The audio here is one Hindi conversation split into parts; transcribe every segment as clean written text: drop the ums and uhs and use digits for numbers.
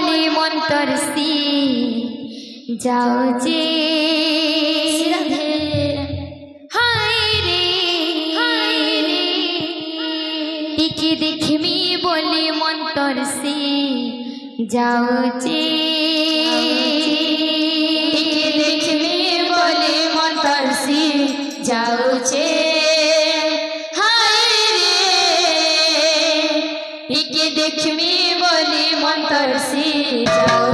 बोली मंतरसी जाओ जे टिकी देखमी बोली मंतरसी जाओ जे देखमी बोली मंतरसी जाओ जे टिकी देखमी बोली मंतरसी जाओ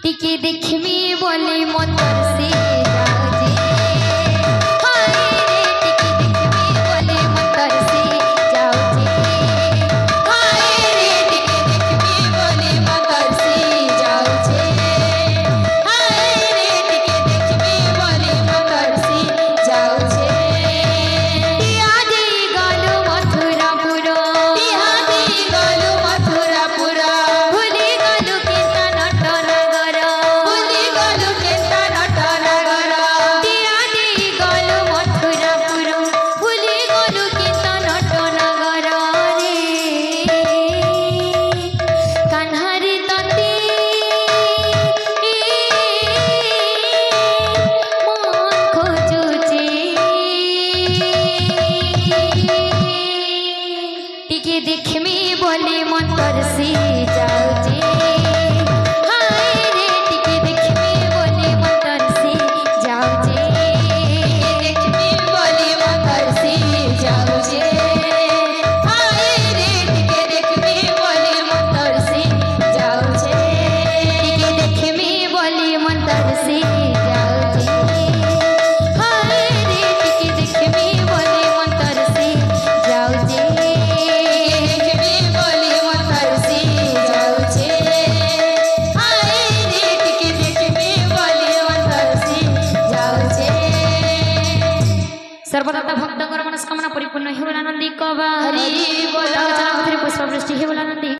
टिकी देखमी बोली मंतरसी टिकी देखमी बोली मंतरसी जाओ जे टिकी देखमी बोली मंतरसी जाओ जे देखमी बोली मंतरसी जाओ जे टिकी देखमी बोली मंतरसी जाओ जे टिकी देखमी बोली मंतरसी जाओ जे टिकी देखमी बोली मंतरसी जाओ जे सर्वदाता भक्तंकर मनस्कामना परिपूर्ण हेवला नंदी कवा हरि बोला पुष्पवृष्टि हेवला नंदी।